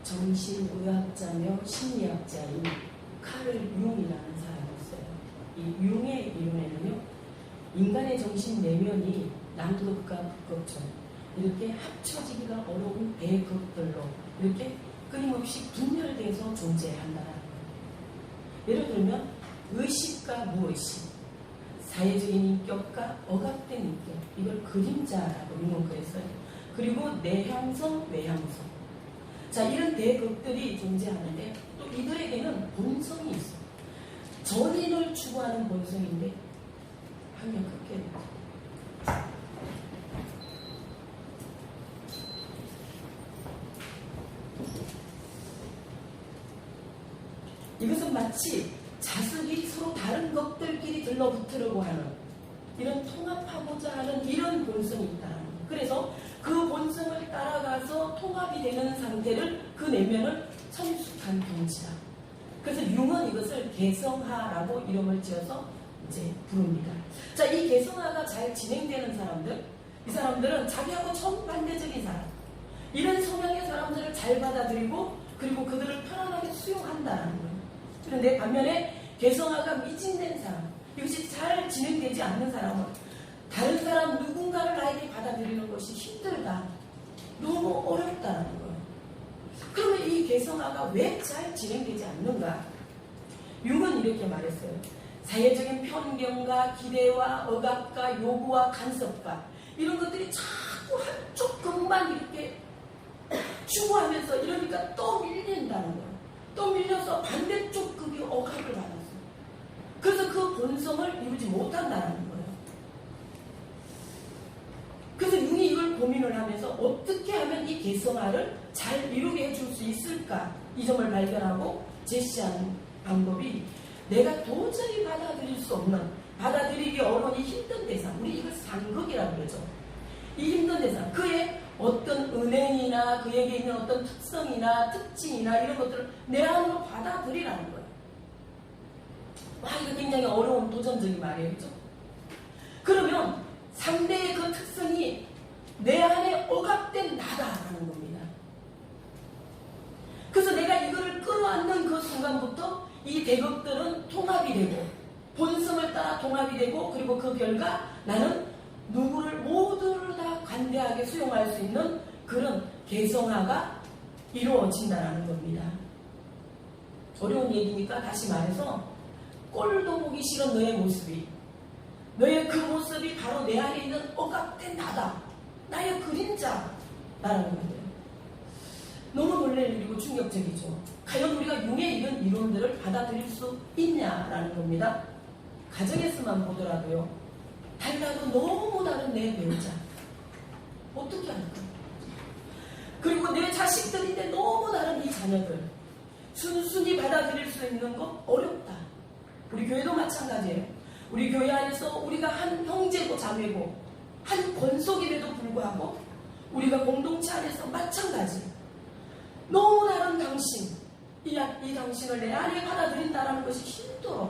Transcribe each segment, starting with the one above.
정신의학자며 심리학자인 카를 융이라는 사람이 있어요. 이 융의 이론에는요, 인간의 정신 내면이 남극과 북극처럼 이렇게 합쳐지기가 어려운 대극들로 이렇게 끊임없이 분열돼서 존재한다는 거예요. 예를 들면 의식과 무의식, 사회적인 인격과 억압된 인격, 이걸 그림자라고 융은 랬어요. 그리고 내향성, 외향성. 자, 이런 대극들이 존재하는데 또 이들에게는 본성이 있어요. 전인을 추구하는 본성인데 한명 크게 이것은 마치 자석이 서로 다른 것들끼리 들러붙으려고 하는, 이런 통합하고자 하는 이런 본성이 있다는 거예요. 그래서 그 본성을 따라가서 통합이 되는 상태를, 그 내면을 성숙한 경지다. 그래서 융은 이것을 개성화라고 이름을 지어서 이제 부릅니다. 자, 이 개성화가 잘 진행되는 사람들, 이 사람들은 자기하고 정반대적인 사람, 이런 성향의 사람들을 잘 받아들이고 그리고 그들을 편안하게 수용한다는 거예요. 그런데 반면에 개성화가 미진된 사람, 이것이 잘 진행되지 않는 사람은 다른 사람 누군가를 나에게 받아들이는 것이 힘들다, 너무 어렵다는 거예요. 그러면 이 개성화가 왜 잘 진행되지 않는가? 융은 이렇게 말했어요. 사회적인 편견과 기대와 억압과 요구와 간섭과 이런 것들이 자꾸 한쪽 극만 이렇게 추구하면서 이러니까 또 밀린다는 거예요. 또 밀려서 반대쪽 극이 억압을 받았어요. 그래서 그 본성을 이루지 못한다는 거예요. 그래서 융이 이걸 고민을 하면서 어떻게 하면 이 개성화를 잘 이루게 해줄 수 있을까, 이 점을 발견하고 제시하는 방법이, 내가 도저히 받아들일 수 없는, 받아들이기 어려운 이 힘든 대상, 우리 이걸 상극이라고 그러죠. 이 힘든 대상, 그의 어떤 은행이나 그에게 있는 어떤 특성이나 특징이나 이런 것들을 내 안으로 받아들이라는 거예요. 와, 이거 굉장히 어려운 도전적인 말이에요. 그렇죠? 그러면 상대의 그 특성이 내 안에 억압된 나다라는 겁니다. 그래서 내가 이거를 끌어안는 그 순간부터 이 대극들은 통합이 되고 본성을 따라 통합이 되고, 그리고 그 결과 나는 누구를 모두를 다 관대하게 수용할 수 있는 그런 개성화가 이루어진다는 겁니다. 어려운 얘기니까 다시 말해서, 꼴도 보기 싫은 너의 모습이, 너의 그 모습이 바로 내 안에 있는 억압된 나다, 나의 그림자라는 건데요. 너무 놀랄 일이고 충격적이죠. 과연 우리가 융의 이런 이론들을 받아들일 수 있냐라는 겁니다. 가정에서만 보더라도요, 달라도 너무 다른 내 배우자 어떻게 할까? 그리고 내 자식들인데 너무 다른 이 자녀들 순순히 받아들일 수 있는 거 어렵다. 우리 교회도 마찬가지예요. 우리 교회 안에서 우리가 한 형제고 자매고 한 권속임에도 불구하고 우리가 공동체 안에서 마찬가지, 너무 다른 당신, 이 당신을 내 안에 받아들인다는 것이 힘들어.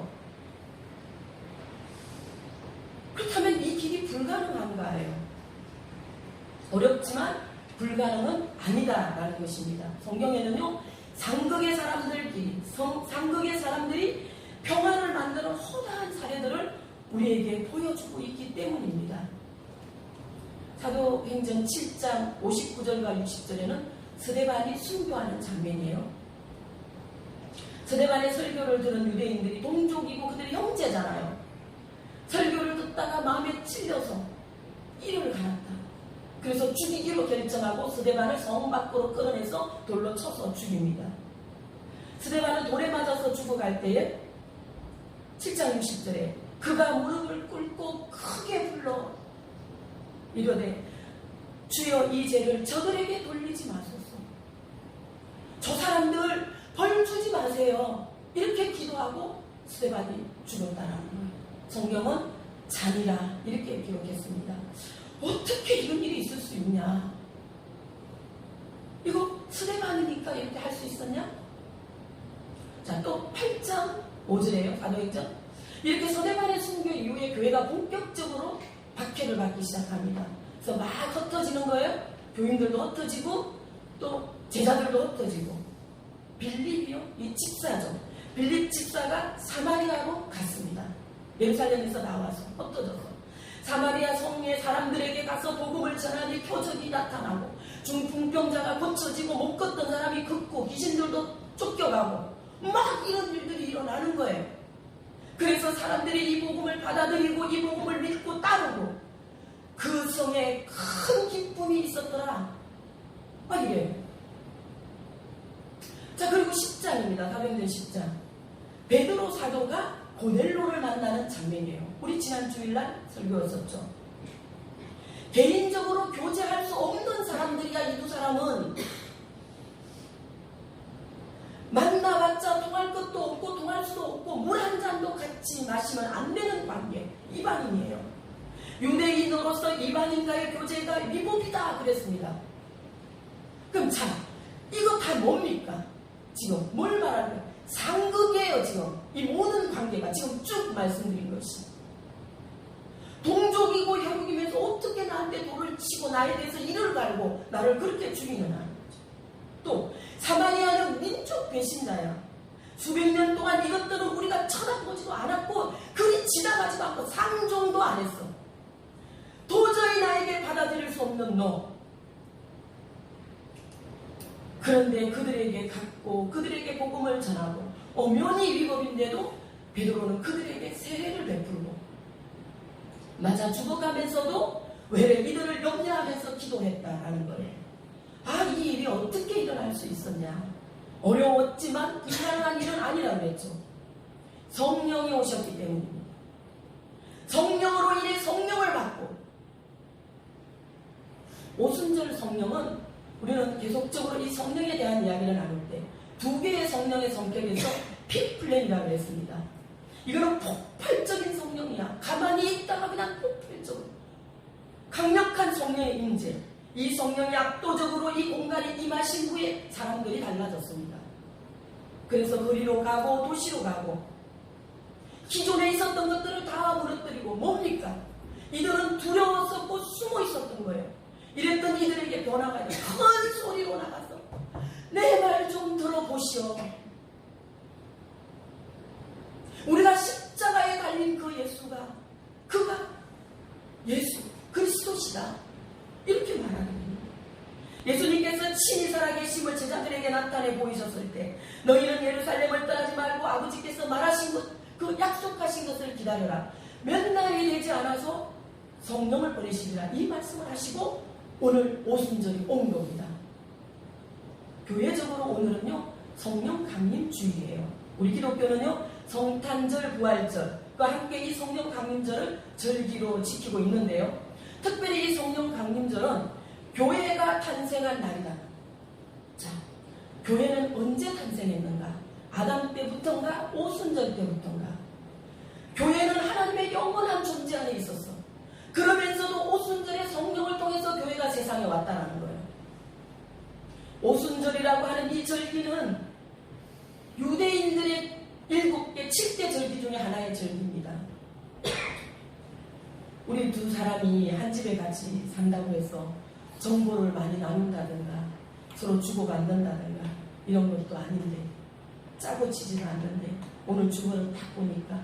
그렇다면 이 길이 불가능한가요? 어렵지만 불가능은 아니다라는 것입니다. 성경에는요, 상극의 사람들끼리, 상극의 사람들이 평화를 만드는 허다한 사례들을 우리에게 보여주고 있기 때문입니다. 사도행전 7장 59절과 60절에는 스데반이 순교하는 장면이에요. 스데반의 설교를 들은 유대인들이 동족이고 그들이 형제잖아요. 설교를 듣다가 마음에 찔려서 이를 갈았다. 그래서 죽이기로 결정하고 스데반을 성 밖으로 끌어내서 돌로 쳐서 죽입니다. 스데반은 돌에 맞아서 죽어갈 때에 7장 60절에 그가 무릎을 꿇고 크게 불러 이러되, 주여 이 죄를 저들에게 돌리지 마소서. 저 사람들 벌 주지 마세요. 이렇게 기도하고 스데반이 죽었다라는 거예요. 성경은 잔이라 이렇게 기록했습니다. 어떻게 이런 일이 있을 수 있냐? 이거 스데반이니까 이렇게 할 수 있었냐? 자, 또 8장 5절에요. 사도행전. 이렇게 스데반의 순교 이후에 교회가 본격적으로 박해를 받기 시작합니다. 그래서 막 흩어지는 거예요. 교인들도 흩어지고 또 제자들도 흩어지고. 빌립이요? 이 집사죠. 빌립 집사가 사마리아로 갔습니다. 예루살렘에서 나와서 흩어져서 사마리아 성의 사람들에게 가서 복음을 전하니 표적이 나타나고 중풍병자가 고쳐지고 못 걷던 사람이 걷고 귀신들도 쫓겨가고 막 이런 일들이 일어나는 거예요. 그래서 사람들이 이 복음을 받아들이고 이 복음을 믿고 따르고 그 성에 큰 기쁨이 있었더라. 막 이래요. 자, 그리고 10장입니다. 사도행전 10장. 베드로 사도가 고넬로를 만나는 장면이에요. 우리 지난 주일날 설교였었죠. 개인적으로 교제할 수 없는 사람들이야. 이 두 사람은 만나봤자 통할 것도 없고 통할 수도 없고 물 한 잔도 같이 마시면 안 되는 관계. 이방인이에요. 유대인으로서 이방인과의 교제가 위법이다 그랬습니다. 그럼 자, 이거 다 뭡니까? 지금 뭘 말하는 거예요? 상극이에요. 지금 이 모든 관계가 지금 쭉 말씀드린 것이 동족이고 혈육이면서 어떻게 나한테 돌을 치고 나에 대해서 이를 갈고 나를 그렇게 죽이느냐. 또 사마리아는 민족 배신자야. 수백 년 동안 이것들은 우리가 쳐다보지도 않았고 그리 지나가지도 않고 상종도 안 했어. 도저히 나에게 받아들일 수 없는 너. 그런데 그들에게 갔고 그들에게 복음을 전하고 엄연히 위법인데도 베드로는 그들에게 세례를 베풀고 맞아 죽어가면서도 외래 이들을 염려하면서 기도했다라는 거예요. 아, 이 일이 어떻게 일어날 수 있었냐. 어려웠지만 불가능한 일은 아니라고 했죠. 성령이 오셨기 때문입니다. 성령으로 인해 성령을 받고 오순절 성령은 우리는 계속적으로 이 성령에 대한 이야기를 나눌 때 두 개의 성령의 성격에서 픽플랜이라고 했습니다. 이거는 폭발적인 성령이야. 가만히 있다가 그냥 폭발적으로 강력한 성령의 임재. 이 성령이 압도적으로 이 공간에 임하신 후에 사람들이 달라졌습니다. 그래서 거리로 가고 도시로 가고 기존에 있었던 것들을 다 무너뜨리고 뭡니까? 이들은 두려웠었고 숨어 있었던 거예요. 이랬던 이들에게 변화가 있고 큰 소리로 나가서 내 말 좀 들어보시오. 우리가 십자가에 달린 그 예수가 그가 예수 그리스도시다. 이렇게 말하는 거예요. 예수님께서 친히 살아계심을 제자들에게 나타내 보이셨을 때 너희는 예루살렘을 떠나지 말고 아버지께서 말하신 것, 그 약속하신 것을 기다려라. 몇 날이 되지 않아서 성령을 보내시리라. 이 말씀을 하시고 오늘 오순절이 온 겁니다. 교회적으로 오늘은요 성령 강림주일이에요. 우리 기독교는요 성탄절 부활절과 함께 이 성령 강림절을 절기로 지키고 있는데요. 특별히 이 성령 강림절은 교회가 탄생한 날이다. 자, 교회는 언제 탄생했는가? 아담 때부터인가? 오순절 때부터인가? 교회는 하나님의 영원한 존재 안에 있었어. 그러면서도 오순절에 성령을 통해서 교회가 세상에 왔다는 거예요. 오순절이라고 하는 이 절기는 유대인들의 7개, 7대 절기 중에 하나의 절기입니다. 우리 두 사람이 한 집에 같이 산다고 해서 정보를 많이 나눈다든가 서로 주고받는다든가 이런 것도 아닌데 짜고 치지는 않는데 오늘 주보를 딱 보니까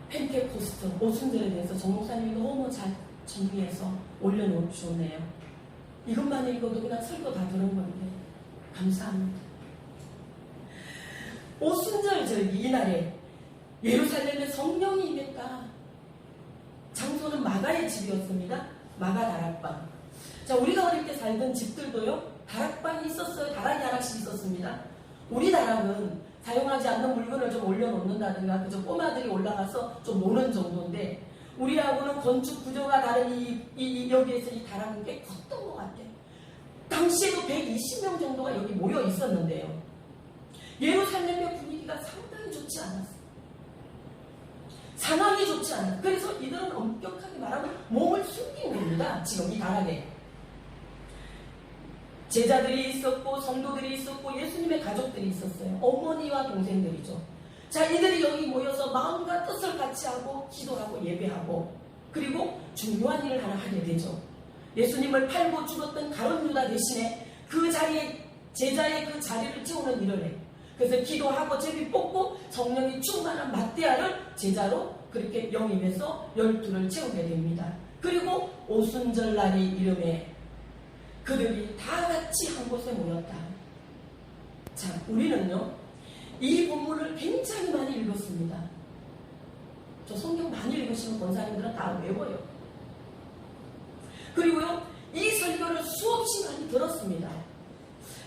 펜테코스트 오순절에 대해서 정 목사님이 너무 잘 정리해서 올려놓으셨네요. 이것만 읽어도 그냥 설교 다 들은 건데 감사합니다. 오순절 절기 이날에 예루살렘에 성령이 임했다. 장소는 마가의 집이었습니다. 마가 다락방. 자, 우리가 어릴 때 살던 집들도요 다락방이 있었어요. 다락이 하나씩 있었습니다. 우리 다락은 사용하지 않는 물건을 좀 올려놓는다든가 그저 꼬마들이 올라가서 좀 노는 정도인데 우리하고는 건축 구조가 다른 여기에서 이 다락은 꽤 컸던 것 같아요. 당시에도 120명 정도가 여기 모여 있었는데요. 예루살렘의 분위기가 상당히 좋지 않았어요. 상황이 좋지 않아요. 그래서 이들은 엄격하게 말하면 몸을 숨긴 겁니다. 지금 이 다락에. 제자들이 있었고 성도들이 있었고 예수님의 가족들이 있었어요. 어머니와 동생들이죠. 자, 이들이 여기 모여서 마음과 뜻을 같이 하고 기도하고 예배하고 그리고 중요한 일을 하나 하게 되죠. 예수님을 팔고 죽었던 가룟 유다 대신에 그 자리에 제자의 그 자리를 채우는 일을 해. 그래서 기도하고 제비 뽑고 성령이 충만한 matthea를 제자로 그렇게 영입해서 12를 채우게 됩니다. 그리고 오순절날이 이름에 그들이 다 같이 한 곳에 모였다. 자, 우리는요 이 본문을 굉장히 많이 읽었습니다. 저 성경 많이 읽으시는 권사님들은 다 외워요. 그리고요 이 설교를 수없이 많이 들었습니다.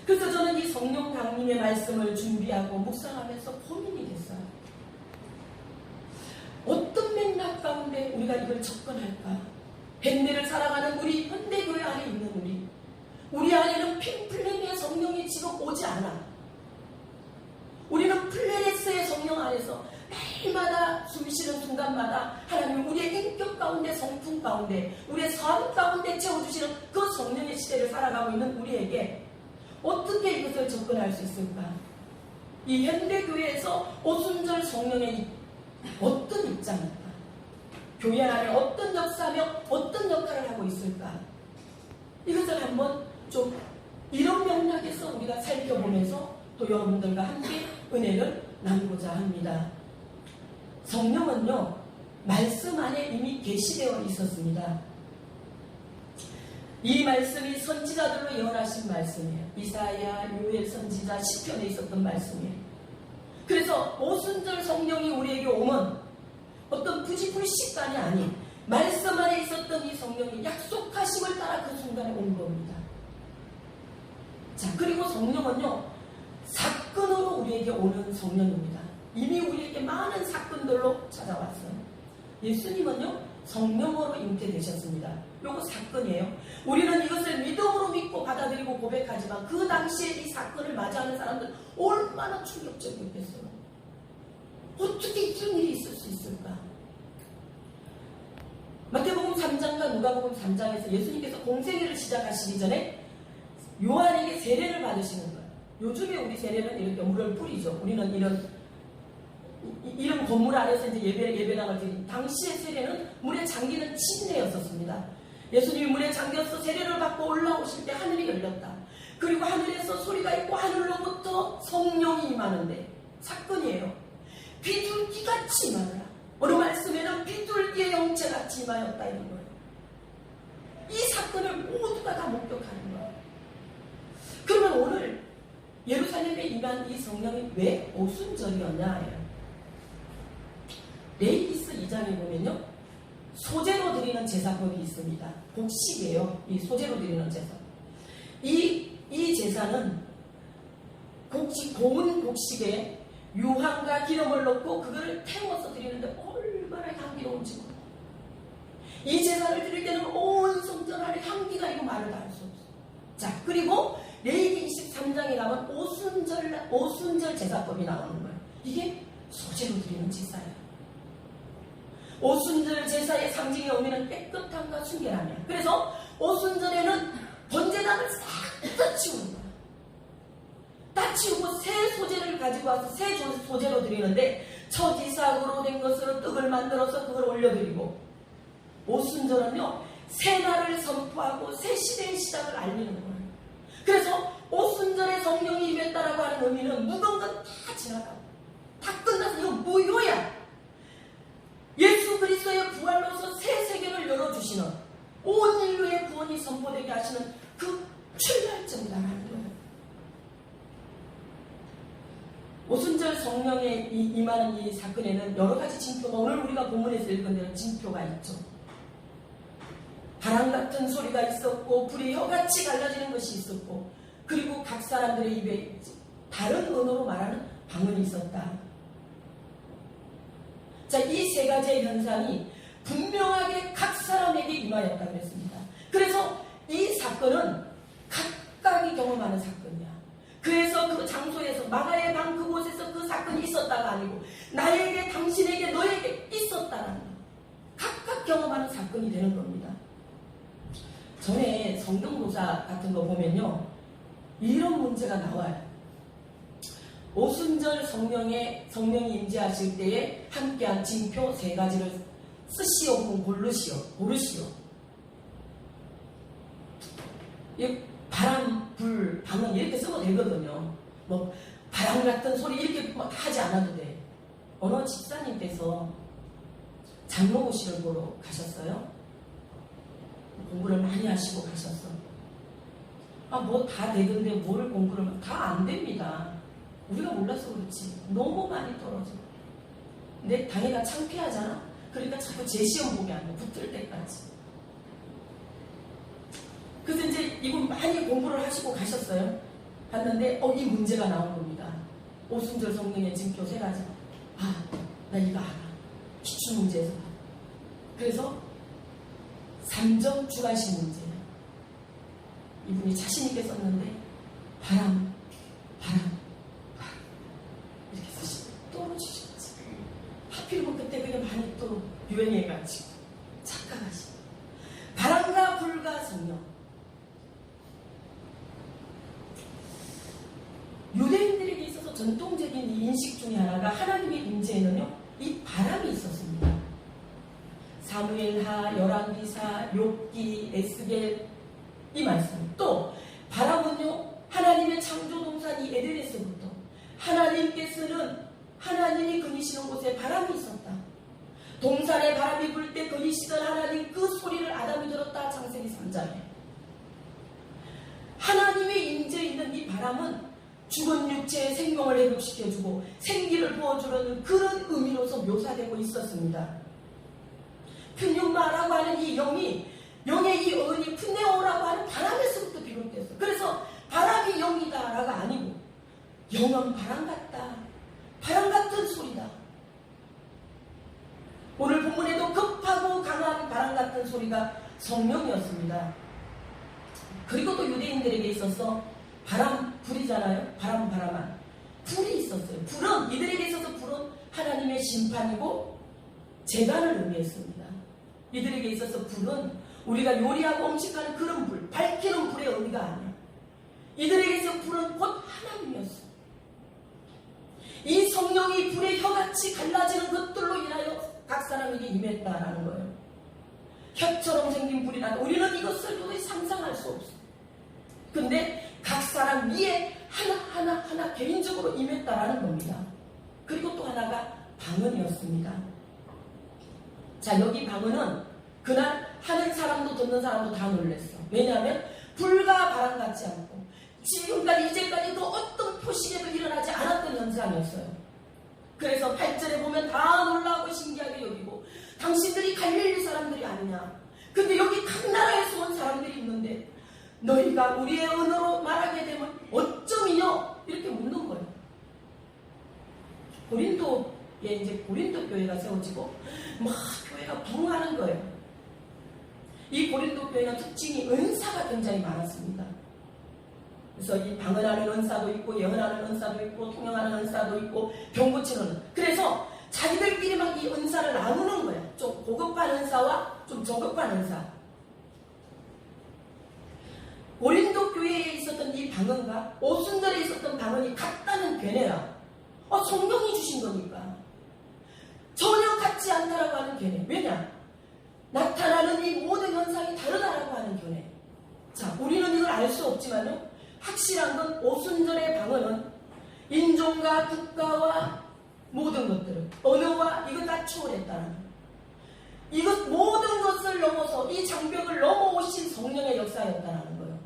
그래서 저는 이 성령 강림의 말씀을 준비하고 묵상하면서 고민이 됐어요. 어떤 맥락 가운데 우리가 이걸 접근할까? 현대를 살아가는 우리 현대교회 안에 있는 우리 안에는 핀플레미의 성령이 지금 오지 않아. 우리는 플레레스의 성령 안에서 매일마다 숨쉬는 순간마다 하나님 우리의 인격 가운데 성품 가운데 우리의 삶 가운데 채워주시는 그 성령의 시대를 살아가고 있는 우리에게 어떻게 이것을 접근할 수 있을까? 이 현대교회에서 오순절 성령의 어떤 입장일까? 교회 안에 어떤 역사며 어떤 역할을 하고 있을까? 이것을 한번 좀 이런 맥락에서 우리가 살펴보면서 또 여러분들과 함께 은혜를 나누고자 합니다. 성령은요 말씀 안에 이미 계시되어 있었습니다. 이 말씀이 선지자들로 예언하신 말씀이에요. 이사야, 요엘 선지자, 시편에 있었던 말씀이에요. 그래서 오순절 성령이 우리에게 오면 어떤 부지불식간이 아닌 말씀 안에 있었던 이 성령이 약속하심을 따라 그 순간에 온 겁니다. 자, 그리고 성령은요 사건으로 우리에게 오는 성령입니다. 이미 우리에게 많은 사건들로 찾아왔어요. 예수님은요 성령으로 잉태되셨습니다. 요거 사건이에요. 우리는 이것을 믿음으로 믿고 받아들이고 고백하지만 그 당시에 이 사건을 맞이하는 사람들은 얼마나 충격적이었겠어요. 어떻게 이런 일이 있을 수 있을까? 마태복음 3장과 누가복음 3장에서 예수님께서 공생애를 시작하시기 전에 요한에게 세례를 받으시는 거예요. 요즘에 우리 세례는 이렇게 물을 뿌리죠. 우리는 이런 건물 안에서 이제 예배당을 드린 당시의 세례는 물에 잠기는 침례였었습니다. 예수님이 물에 잠겨서 세례를 받고 올라오실 때 하늘이 열렸다. 그리고 하늘에서 소리가 있고 하늘로부터 성령이 임하는데 사건이에요. 비둘기같이 임하더라. 어느 말씀에는 비둘기의 영체같이 임하였다 이런 거예요. 이 사건을 모두가 다 목격하는 거예요. 그러면 오늘 예루살렘에 임한 이 성령이 왜 오순절이었냐? 레위기서 2장에 보면요 소제로 드리는 제사법이 있습니다. 곡식이에요. 이 소제로 드리는 제사. 이 제사는 고운 곡식에 유황과 기름을 넣고 그거를 태워서 드리는데 얼마나 향기로운지 몰라요. 이 제사를 드릴 때는 온 성전 안에 향기가 이거 말을 다 할 수 없어요. 자, 그리고 레위기 23장에 나온 오순절 제사법이 나오는 거예요. 이게 소제로 드리는 제사예요. 오순절 제사의 상징의 의미는 깨끗함과 순결함이야. 그래서 오순절에는 번제단을 싹 다 치우는 거야. 다 치우고 새 소재를 가지고 와서 새 소재로 드리는데 첫 이삭으로 된 것으로 떡을 만들어서 그걸 올려드리고, 오순절은요 새 날을 선포하고 새 시대의 시작을 알리는 거예요. 그래서 오순절에 성령이 임했다라고 하는 의미는 묵은 건 다 지나가고 다 끝나서 이거 무효야. 예수 그리스도의 부활로서 새 세계를 열어주시는, 온 인류의 구원이 선포되게 하시는 그 출발점이라는 거예요. 오순절 성령에 임하는 이 사건에는 여러 가지 징표가, 오늘 우리가 본문에서 읽은 대로 징표가 있죠. 바람 같은 소리가 있었고 불이 혀같이 갈라지는 것이 있었고, 그리고 각 사람들의 입에 다른 언어로 말하는 방언이 있었다. 자, 이 세 가지의 현상이 분명하게 각 사람에게 임하였다 그랬습니다. 그래서 이 사건은 각각이 경험하는 사건이야. 그래서 그 장소에서 마가의 방 그곳에서 그 사건이 있었다가 아니고 나에게, 당신에게, 너에게 있었다라는 거. 각각 경험하는 사건이 되는 겁니다. 전에 성경도사 같은 거 보면요 이런 문제가 나와요. 오순절 성령이 임재하실 때에 함께한 징표 세 가지를 쓰시오 혹은 고르시오. 이 바람, 불, 방언 이렇게 써도 되거든요. 뭐 바람 같은 소리 이렇게 막 하지 않아도 돼. 어느 집사님께서 장로고시를 보러 가셨어요. 공부를 많이 하시고 가셨어. 뭐 다 되던데 뭘 공부를 다 안 됩니다. 우리가 몰라서 그렇지. 너무 많이 떨어져. 내 당해가 창피하잖아. 그러니까 자꾸 제 시험 보게 하는 거, 붙을 때까지. 그래서 이제 이분 많이 공부를 하시고 가셨어요. 갔는데 이 문제가 나온 겁니다. 오순절 성령의 증표 3가지. 나 이거 알아. 기출문제에서. 그래서 3점 주관식 문제야. 이분이 자신있게 썼는데 바람 이렇게 쓰시고 떨어지셨지. 하필이면 그때 그게 많이 또 유행해가지고 착각하시. 바람과 불과 성령. 유대인들에게 있어서 전통적인 이 인식 중에 하나가 하나님의 임재에는요, 이 바람이 있었습니다. 사무엘하, 열왕기사, 욥기, 에스겔 이 말씀. 또 바람은요, 하나님의 창조동산 이 에덴에서부터 하나님께서는 하나님이 거니시는 곳에 바람이 있었다. 동산에 바람이 불 때 거니시던 하나님 그 소리를 아담이 들었다. 창세기 3장에. 하나님의 임재에 있는 이 바람은 죽은 육체의 생명을 회복시켜주고 생기를 부어주려는 그런 의미로서 묘사되고 있었습니다. 푸뉴마라고 하는 이 영의 이 어원이 푸네오라고 하는 바람에서부터 비롯됐어. 그래서 바람이 영이다라가 아니고 영은 바람 같다. 바람 같은 소리다. 오늘 본문에도 급하고 강한 바람 같은 소리가 성령이었습니다. 그리고 또 유대인들에게 있어서 바람, 불이잖아요. 바람한 불이 있었어요. 불은 이들에게 있어서 불은 하나님의 심판이고 재단을 의미했습니다. 이들에게 있어서 불은 우리가 요리하고 음식하는 그런 불, 밝히는 불의 의미가 아니야. 이들에게 있어서 불은 곧 하나님이었어. 이 성령이 불의 혀같이 갈라지는 것들로 인하여 각 사람에게 임했다라는 거예요. 혀처럼 생긴 불이 나도 우리는 이것을 도저히 상상할 수 없어. 근데 각 사람 위에 하나 개인적으로 임했다라는 겁니다. 그리고 또 하나가 방언이었습니다. 자, 여기 방언은 그날 하는 사람도 듣는 사람도 다 놀랐어. 왜냐하면 불과 바람 같지 않고 지금까지 이제까지도 어떤 표시에도 일어나지 않았던 현상이었어요. 그래서 8절에 보면 다 놀라고 신기하게 여기고 당신들이 갈릴리 사람들이 아니냐. 근데 여기 각 나라에서 온 사람들이 있는데 너희가 우리의 언어로 말하게 되면 어쩌미뇨? 이렇게 묻는 거예요. 고린도에 이제 고린도 교회가 세워지고 막 교회가 부흥하는 거예요. 이 고린도 교회는 특징이 은사가 굉장히 많았습니다. 그래서 이 방언하는 은사도 있고 예언하는 은사도 있고 통역하는 은사도 있고 병 고치는. 그래서 자기들끼리 막 이 은사를 나누는 거예요. 좀 고급한 은사와 좀 저급한 은사. 고린도 교회에 있었던 이 방언과 오순절에 있었던 방언이 같다는 괴뇌라. 성경이 주신 거니까. 전혀 같지 않다라고 하는 괴뇌. 왜냐? 나타나는 이 모든 현상이 다르다라고 하는 괴뇌. 자, 우리는 이걸 알 수 없지만요. 확실한 건 오순절의 방언은 인종과 국가와 모든 것들을 언어와 이걸 다 초월했다는 거예요. 이것 모든 것을 넘어서 이 장벽을 넘어오신 성령의 역사였다는 거예요.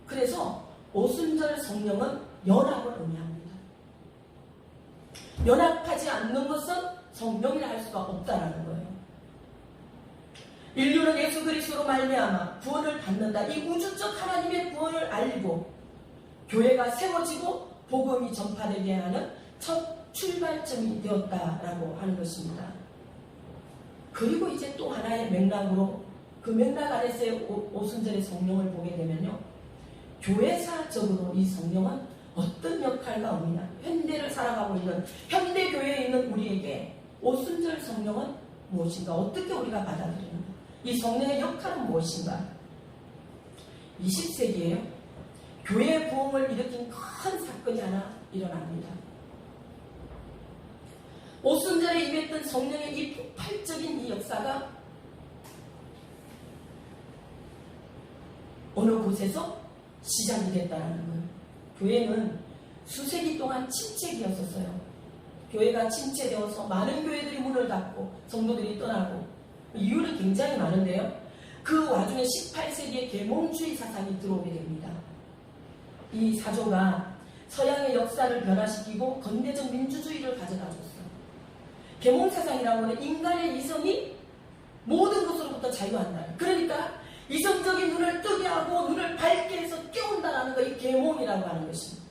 그래서 오순절 성령은 연합을 의미합니다. 연합하지 않는 것은 성령이라 할 수가 없다는 거예요. 인류는 예수 그리스도로 말미암아 구원을 받는다. 이 우주적 하나님의 구원을 알고 교회가 세워지고 복음이 전파되게 하는 첫 출발점이 되었다라고 하는 것입니다. 그리고 이제 또 하나의 맥락으로 그 맥락 안에서의 오순절의 성령을 보게 되면요. 교회사적으로 이 성령은 어떤 역할과 의미냐. 현대를 살아가고 있는 현대 교회에 있는 우리에게 오순절 성령은 무엇인가? 어떻게 우리가 받아들이는가? 이 성령의 역할은 무엇인가? 20세기에요. 교회의 부흥을 일으킨 큰 사건이 하나 일어납니다. 오순절에 임했던 성령의 이 폭발적인 이 역사가 어느 곳에서 시작이 됐다는 거예요. 교회는 수세기 동안 침체기였었어요. 교회가 침체되어서 많은 교회들이 문을 닫고 성도들이 떠나고 이유는 굉장히 많은데요. 그 와중에 18세기에 계몽주의 사상이 들어오게 됩니다. 이 사조가 서양의 역사를 변화시키고 건대적 민주주의를 가져다 줬어요. 계몽사상이라고 하는 인간의 이성이 모든 것으로부터 자유한다. 그러니까 이성적인 눈을 뜨게 하고 눈을 밝게 해서 깨운다라는 것이 계몽이라고 하는 것입니다.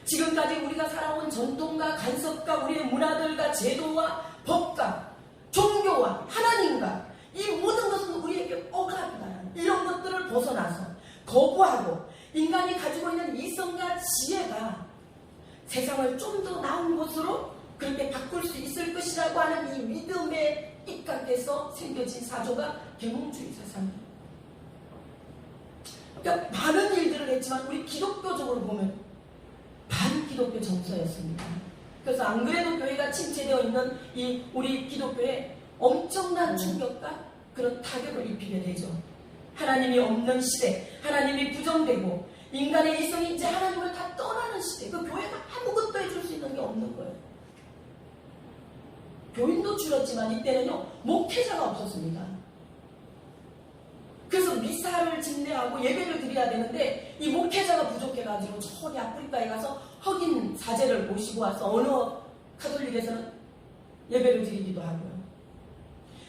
지금까지 우리가 살아온 전통과 간섭과 우리의 문화들과 제도와 법과 종교와 하나님과 이 모든 것은 우리에게 억압이다. 이런 것들을 벗어나서 거부하고 인간이 가지고 있는 이성과 지혜가 세상을 좀 더 나은 곳으로 그렇게 바꿀 수 있을 것이라고 하는 이 믿음에 입각해서 생겨진 사조가 계몽주의 사상이에요. 그러니까 많은 일들을 했지만 우리 기독교적으로 보면 반기독교 정서였습니다. 그래서 안 그래도 교회가 침체되어 있는 이 우리 기독교에 엄청난 충격과 그런 타격을 입히게 되죠. 하나님이 없는 시대, 하나님이 부정되고 인간의 이성이 이제 하나님을 다 떠나는 시대. 그 교회가 아무것도 해줄 수 있는 게 없는 거예요. 교인도 줄었지만 이때는요 목회자가 없었습니다. 그래서 미사를 집례하고 예배를 드려야 되는데 이 목회자가 부족해가지고 저기 아프리카에 가서 흑인 사제를 모시고 와서 어느 카톨릭에서는 예배를 드리기도 하고요.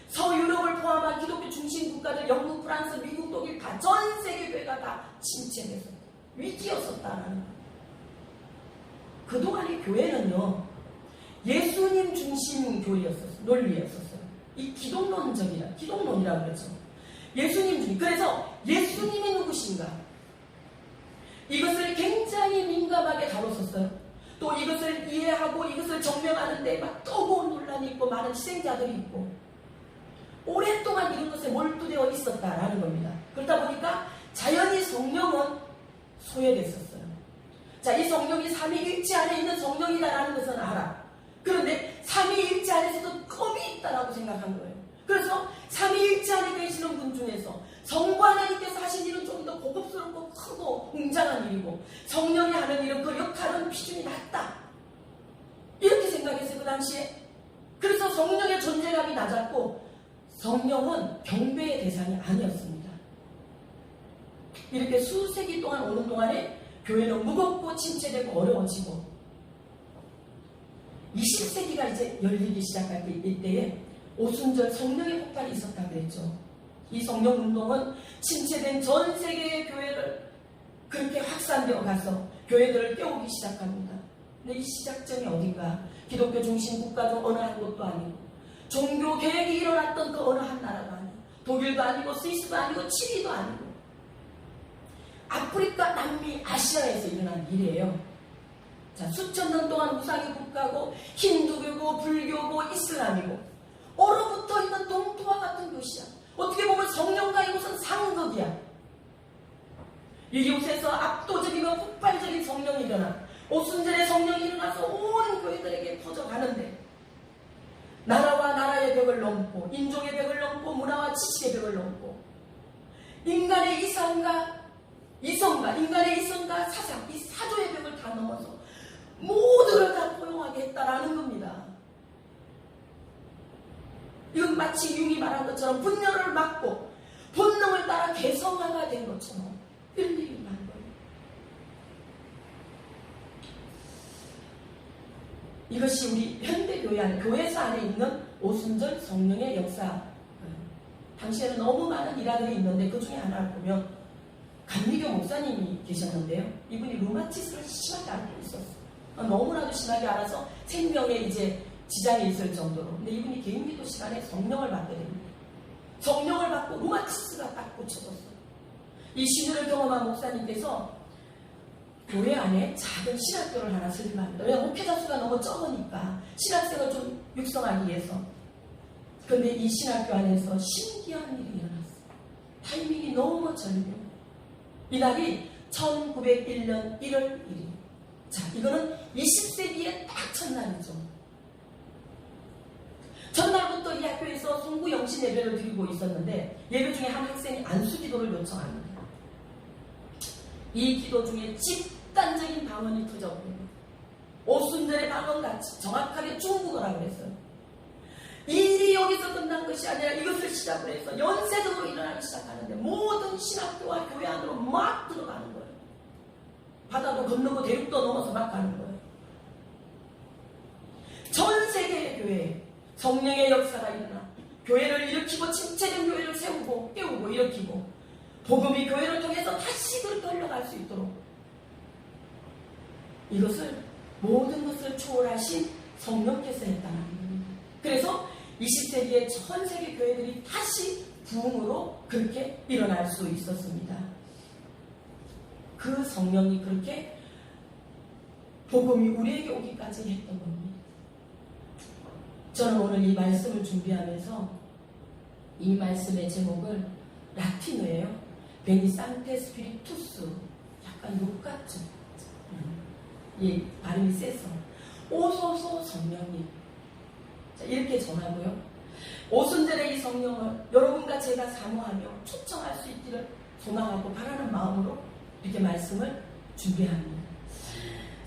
서유럽을 포함한 기독교 중심 국가들 영국, 프랑스, 미국, 독일 다 전 세계 교회가 다 침체돼서 위기였었다는 거예요. 그동안의 교회는요 예수님 중심 교회였었어요. 논리였었어요. 이 기독론이라고 그랬죠. 예수님 중심. 그래서 예수님이 누구신가? 이것을 굉장히 민감하게 다뤘었어요. 또 이것을 이해하고 이것을 증명하는데 막 뜨거운 논란이 있고 많은 희생자들이 있고 오랫동안 이런 것에 몰두되어 있었다라는 겁니다. 그러다 보니까 자연히 성령은 소외됐었어요. 자, 이 성령이 삼위일체 안에 있는 성령이다라는 것은 알아. 그런데 삼위일체 안에서도 급이 있다라고 생각한 거예요. 그래서 삼위일체 안에 계시는 분 중에서 성부 하나님께서 하신 일은 좀 더 고급스럽고 크고 웅장한 일이고 성령이 하는 일은 그 역할은 비중이 낮다. 이렇게 생각했어요. 그 당시에. 그래서 성령의 존재감이 낮았고 성령은 경배의 대상이 아니었습니다. 이렇게 수세기 동안 오는 동안에 교회는 무겁고 침체되고 어려워지고 20세기가 이제 열리기 시작할 이때에 오순절 성령의 폭발이 있었다고 했죠. 이 성령 운동은 침체된 전 세계의 교회를 그렇게 확산되어 가서 교회들을 깨우기 시작합니다. 근데 이 시작점이 어딘가? 기독교 중심 국가 중 어느 한 곳도 아니고 종교 개혁이 일어났던 그 어느 한 나라도 아니고 독일도 아니고 스위스도 아니고 칠리도 아니고 아프리카, 남미, 아시아에서 일어난 일이에요. 자, 수천 년 동안 우상의 국가고 힌두교고 불교고 이슬람이고 얼어붙어 있는 동토와 같은 곳이야. 어떻게 보면 성령과 이곳은 상극이야. 이곳에서 압도적이고 폭발적인 성령이 일어나 오순절에 성령이 일어나서 온 교회들에게 퍼져가는데 나라와 나라의 벽을 넘고 인종의 벽을 넘고 문화와 지식의 벽을 넘고 인간의 이성과 사상, 이 사조의 벽을 다 넘어서 모두를 다 포용하게 했다라는 겁니다. 이건 마치 융이 말한 것처럼 분열을 막고 본능을 따라 개성화가 된 것처럼 이런 일이 일어난 거예요. 이것이 우리 현대교회 안에, 교회사 안에 있는 오순절 성령의 역사. 당시에는 너무 많은 일화들이 있는데 그 중에 하나를 보면 감리교 목사님이 계셨는데요. 이분이 루마티스를 심하게 앓고 있었어요. 너무나도 심하게 앓아서 생명에 이제 지장이 있을 정도로. 근데 이분이 개인기도 시간에 성령을 받게 됩니다. 성령을 받고 루마티스가 딱 고쳐졌어요. 이 신유를 경험한 목사님께서 교회 안에 작은 신학교를 하나 설립합니다. 왜냐하면 목회자 수가 너무 적으니까 신학생을 좀 육성하기 위해서. 그런데 이 신학교 안에서 신기한 일이 일어났어요. 타이밍이 너무 절묘해요. 이날이 1901년 1월 1일. 자, 이거는 20세기의 딱 첫날이죠. 전날부터 이 학교에서 송구 영신 예배를 드리고 있었는데 예배 중에 한 학생이 안수기도를 요청합니다. 이 기도 중에 집단적인 방언이 터져버려요. 오순절의 방언같이 정확하게 중국어라고 그랬어요. 일이 여기서 끝난 것이 아니라 이것을 시작으로 해서 연쇄적으로 일어나기 시작하는데 모든 신학교와 교회 안으로 막 들어가는 거예요. 바다도 건너고 대륙도 넘어서 막 가는 거예요. 전 세계의 교회에 성령의 역사가 일어나 교회를 일으키고 침체된 교회를 세우고 깨우고 일으키고 복음이 교회를 통해서 다시 그렇게 흘러갈 수 있도록 이것을 모든 것을 초월하신 성령께서 했다는 겁니다. 그래서 20세기의 전 세계 교회들이 다시 부흥으로 그렇게 일어날 수 있었습니다. 그 성령이 그렇게 복음이 우리에게 오기까지 했던 겁니다. 저는 오늘 이 말씀을 준비하면서 이 말씀의 제목을 라틴어예요. 베니 산테 스피리투스, 약간 욕 같죠. 이 발음이 세서 오소서 성령님, 자, 이렇게 전하고요. 오순절의 이 성령을 여러분과 제가 사모하며 초청할 수 있기를 소망하고 바라는 마음으로 이렇게 말씀을 준비합니다.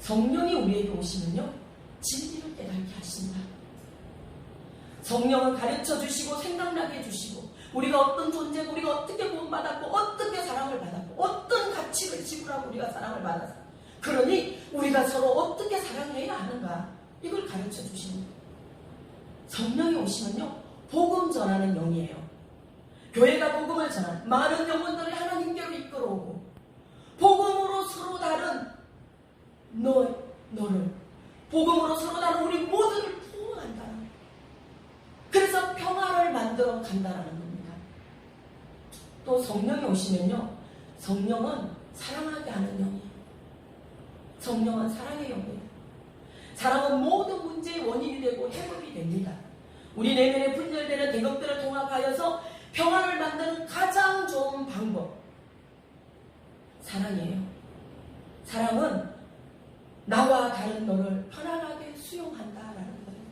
성령이 우리에게 오시면요, 진리를 깨닫게 하신다. 성령은 가르쳐 주시고 생각나게 해주시고 우리가 어떤 존재고 우리가 어떻게 구원받았고 어떻게 사랑을 받았고 어떤 가치를 지불하고 우리가 사랑을 받았어. 그러니 우리가 서로 어떻게 사랑해야 하는가, 이걸 가르쳐 주시는 거예요. 성령이 오시면요, 복음 전하는 영이에요. 교회가 복음을 전하는 많은 영혼들을 하나님께로 이끌어오고 복음으로 서로 다른 너를 복음으로 서로 다른 우리 모두를 포옹한다. 그래서 평화를 만들어 간다라는 겁니다. 또 성령이 오시면요, 성령은 사랑하게 하는 영이에요. 성령은 사랑의 영이에요. 사랑은 모든 문제의 원인이 되고 해법이 됩니다. 우리 내면에 분열되는 대것들을 통합하여서 평화를 만드는 가장 좋은 방법, 사랑이에요. 사랑은 나와 다른 너를 편안하게 수용한다라는 거예요.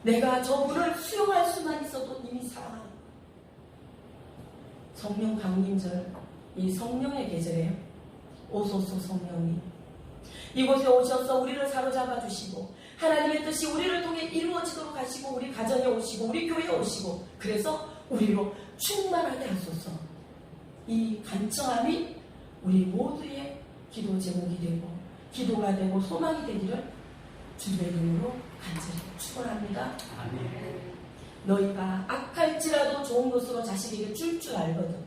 내가 저분을 수용할 수만 있어도 이미 사랑하는 거예요. 성령 강림절, 이 성령의 계절이에요. 오소서 성령님, 이곳에 오셔서 우리를 사로잡아 주시고 하나님의 뜻이 우리를 통해 이루어지도록 하시고 우리 가정에 오시고 우리 교회에 오시고 그래서 우리로 충만하게 하소서. 이 간청함이 우리 모두의 기도 제목이 되고 기도가 되고 소망이 되기를 주님의 이름으로 간절히 축원합니다. 너희가 악할지라도 좋은 것으로 자식에게 줄 줄 알거든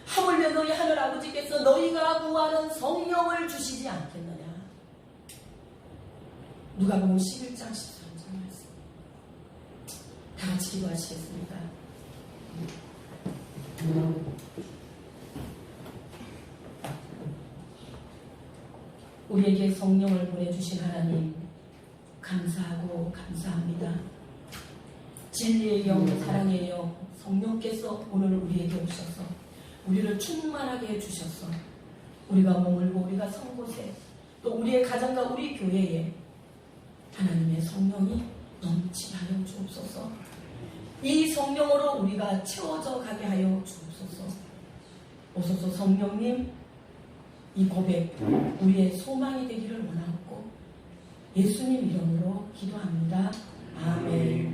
하물며 너희 하늘 아버지께서 너희가 구하는 성령을 주시지 않겠느냐. 누가복음 11장 13절 말씀. 다 같이 기도하시겠습니다. 우리에게 성령을 보내주신 하나님 감사하고 감사합니다. 진리의 영, 사랑의 영, 성령께서 오늘 우리에게 오셔서 우리를 충만하게 해주셔서 우리가 머물고 우리가 선 곳에 또 우리의 가정과 우리 교회에 하나님의 성령이 넘치게 하여 주옵소서. 이 성령으로 우리가 채워져 가게 하여 주옵소서. 오소서 성령님, 이 고백 우리의 소망이 되기를 원하고 예수님 이름으로 기도합니다. 아멘.